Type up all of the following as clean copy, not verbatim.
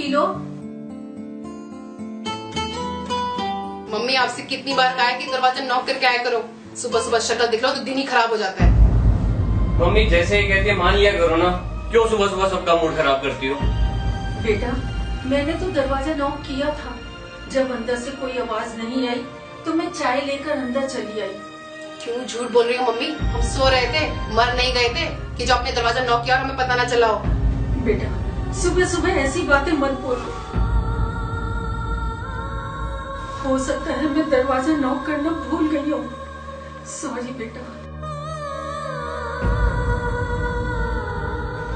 P low. Mummy आपसे कितनी बार कहा है कि दरवाजा नॉक करके आया करो। सुबह सुबह शक्ल दिख लो तो दिन ही खराब हो जाता है। मम्मी जैसे ही कहती है मान लिया करो ना, क्यों सुबह सुबह सबका मूड खराब करती हो? बेटा मैंने तो दरवाजा नॉक किया था, जब अंदर से कोई आवाज नहीं आई तो मैं चाय लेकर अंदर चली आई। क्यों झूठ बोल रही हो मम्मी? हम सो रहे थे, मर नहीं गए थे कि जो आपने दरवाजा नॉक किया और हमें पता ना चला हो। बेटा सुबह सुबह ऐसी बातें मत बोलो। हो सकता है मैं दरवाजा नॉक करना भूल गई हूँ। सॉरी बेटा।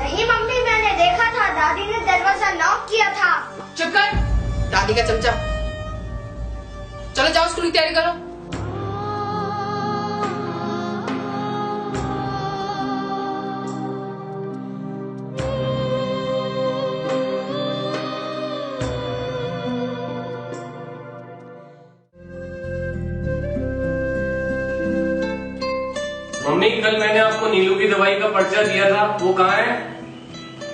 नहीं मम्मी, मैंने देखा था दादी ने दरवाजा नॉक किया था। चुप कर, दादी का चमचा। चलो जाओ स्कूल की तैयारी करो। मम्मी कल मैंने आपको नीलू की दवाई का पर्चा दिया था, वो कहाँ है?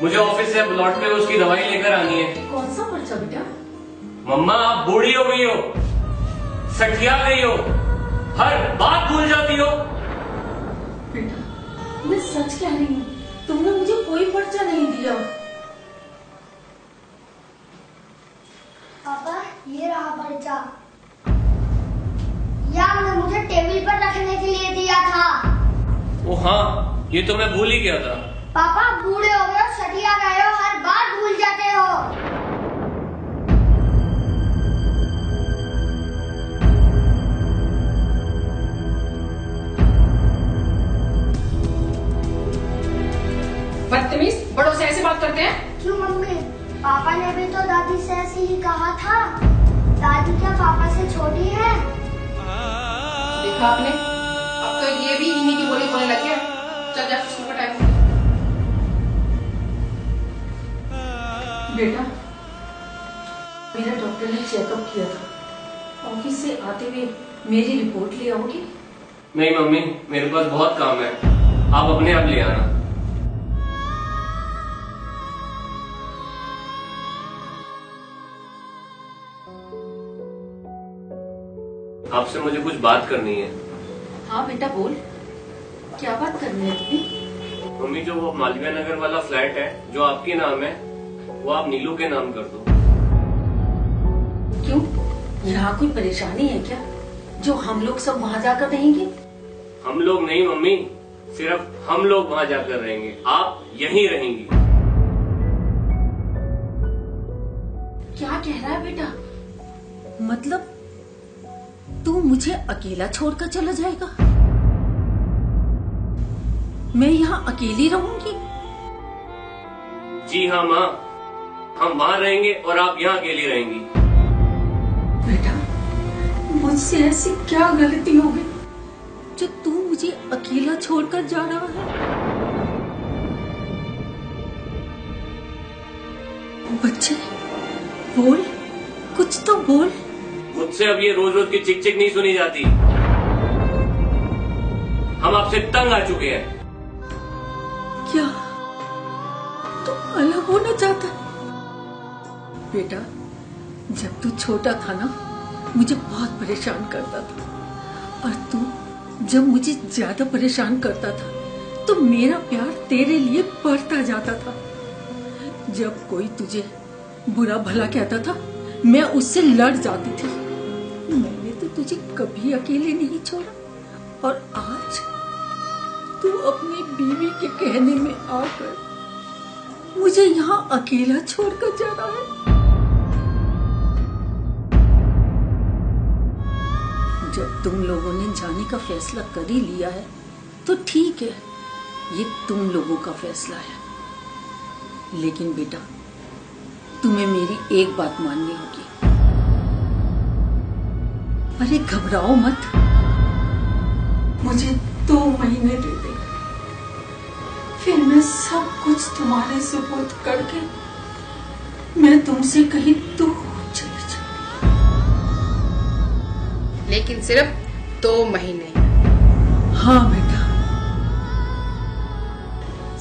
मुझे ऑफिस से लौट के उसकी दवाई लेकर आनी है। कौन सा पर्चा बेटा? मम्मा आप बूढ़ी हो गई हो, सठिया गई हो, हर बात भूल जाती हो। बेटा मैं सच कह रही हूँ, तुमने मुझे कोई पर्चा नहीं दिया। पापा ये रहा पर्चा, या आपने मुझे टेबल पर रखने के लिए दिया था। ओ हाँ, ये तो मैं भूल ही गया था। पापा बूढ़े हो गए हो, सठिया गए हो, हर बात भूल जाते हो। बदतमीज, बड़ों से ऐसे बात करते हैं? क्यों मम्मी, पापा ने भी तो दादी से ऐसे ही कहा था। दादी क्या पापा से छोटी है? देखा आपने, अब तो ये भी इन्हीं की बोली बोलने लग गया। चल जा, स्कूल का टाइम। बेटा मेरा डॉक्टर ने चेकअप किया था, ऑफिस से आते हुए मेरी रिपोर्ट ले आओगे? नहीं मम्मी, मेरे पास बहुत काम है, आप अपने आप ले आना। आपसे मुझे कुछ बात करनी है। हाँ बेटा बोल, क्या बात करनी है तुम्हें? मम्मी जो वो मालवीय नगर वाला फ्लैट है जो आपके नाम है, वो आप नीलू के नाम कर दो। क्यों, यहाँ कोई परेशानी है क्या जो हम लोग सब वहाँ जाकर रहेंगे? हम लोग नहीं मम्मी, सिर्फ हम लोग वहाँ जाकर रहेंगे, आप यहीं रहेंगी। क्या कह रहा है बेटा? मतलब तू मुझे अकेला छोड़कर चला जाएगा? मैं यहाँ अकेली रहूंगी? जी हाँ माँ, हम वहाँ रहेंगे और आप यहाँ अकेली रहेंगी। बेटा मुझसे ऐसी क्या गलती हो गई जो तू मुझे अकेला छोड़कर जा रहा है? बच्चे बोल, कुछ तो बोल। मुझसे अब ये रोज रोज की चिक चिक नहीं सुनी जाती। हम आपसे तंग आ चुके हैं। क्या तू अलग होना चाहता है? बेटा जब तू छोटा था ना, मुझे बहुत परेशान करता था, और तू जब मुझे ज्यादा परेशान करता था तो मेरा प्यार तेरे लिए बढ़ता जाता था। जब कोई तुझे बुरा भला कहता था मैं उससे लड़ जाती थी। मैंने तो तुझे कभी अकेले नहीं छोड़ा, और आज तू अपनी बीवी के कहने में आकर मुझे यहाँ अकेला छोड़कर जा रहा है। जब तुम लोगों ने जाने का फैसला कर ही लिया है तो ठीक है, ये तुम लोगों का फैसला है। लेकिन बेटा तुम्हें मेरी एक बात माननी होगी। अरे घबराओ मत, मुझे 2 महीने दे दे, फिर मैं सब कुछ तुम्हारे सुपुर्द करके मैं तुमसे कहीं दूर चली जाऊंगी। लेकिन सिर्फ 2 महीने। हाँ बेटा,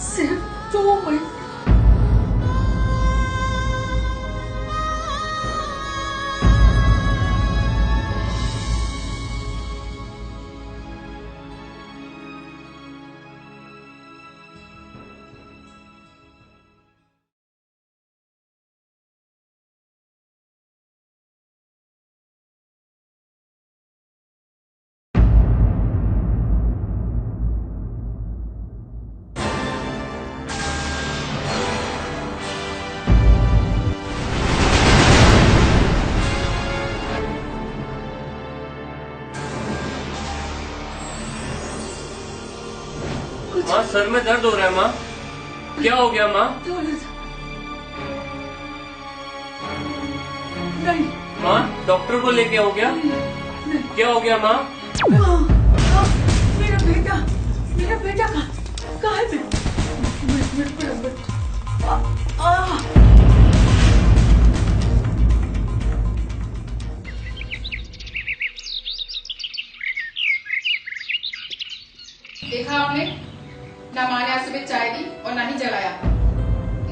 सिर्फ 2 महीने। माँ सर में दर्द हो रहा है माँ, क्या हो गया माँ? थोड़ा सा। नहीं माँ डॉक्टर को लेके आओ क्या? नहीं। क्या हो गया माँ? मेरा बेटा कहाँ है? मेरे देखा आपने, ना माँ ने आज सुबह चाय दी और ना ही जलाया,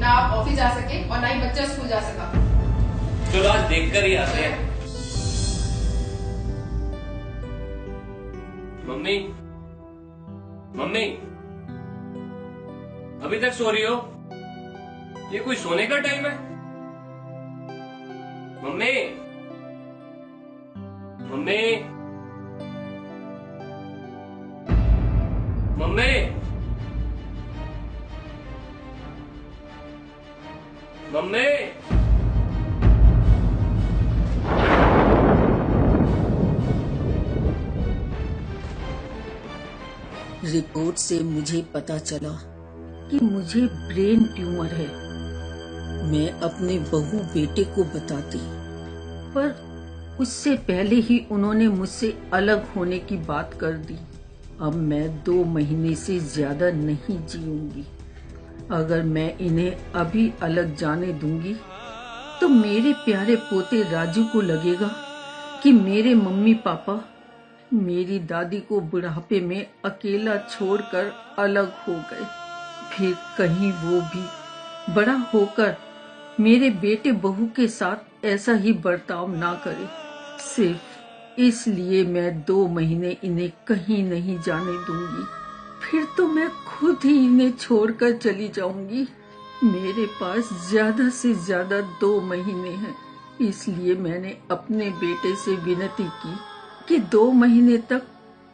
ना आप ऑफिस जा सके और ना ही बच्चा स्कूल जा सका। चलो आज देखकर ही आते हैं। मम्मी मम्मी अभी तक सो रही हो? ये कोई सोने का टाइम है? Mummy mummy mummy mummy report से मुझे पता चला कि मुझे ब्रेन ट्यूमर है। मैं अपने बहू बेटे को बताती, पर उससे पहले ही उन्होंने मुझसे अलग होने की बात कर दी। अब मैं 2 महीने से ज्यादा नहीं जीऊंगी। अगर मैं इन्हें अभी अलग जाने दूंगी तो मेरे प्यारे पोते राजू को लगेगा कि मेरे मम्मी पापा मेरी दादी को बुढ़ापे में अकेला छोड़कर अलग हो गए। फिर कहीं वो भी बड़ा होकर मेरे बेटे बहू के साथ ऐसा ही बर्ताव ना करे। सिर्फ इसलिए मैं 2 महीने इन्हें कहीं नहीं जाने दूंगी। फिर तो मैं खुद ही इन्हें छोड़कर चली जाऊंगी। मेरे पास ज्यादा से ज्यादा 2 महीने हैं, इसलिए मैंने अपने बेटे से विनती की कि 2 महीने तक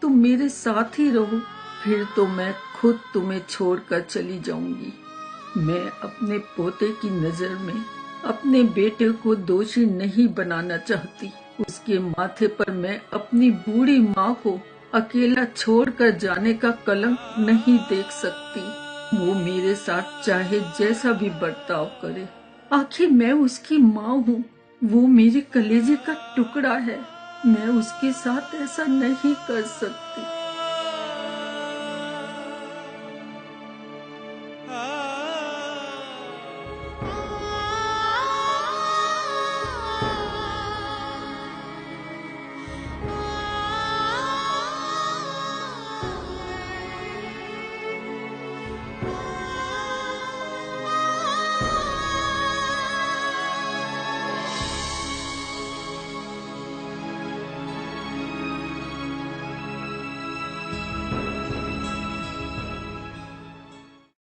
तुम मेरे साथ ही रहो, फिर तो मैं खुद तुम्हें छोड़कर चली जाऊंगी। मैं अपने पोते की नजर में अपने बेटे को दोषी नहीं बनाना चाहती। उसके माथे पर मैं अपनी बूढ़ी माँ को अकेला छोड़कर जाने का कलंक नहीं देख सकती। वो मेरे साथ चाहे जैसा भी बर्ताव करे, आखिर मैं उसकी माँ हूँ। वो मेरे कलेजे का टुकड़ा है। मैं उसके साथ ऐसा नहीं कर सकती।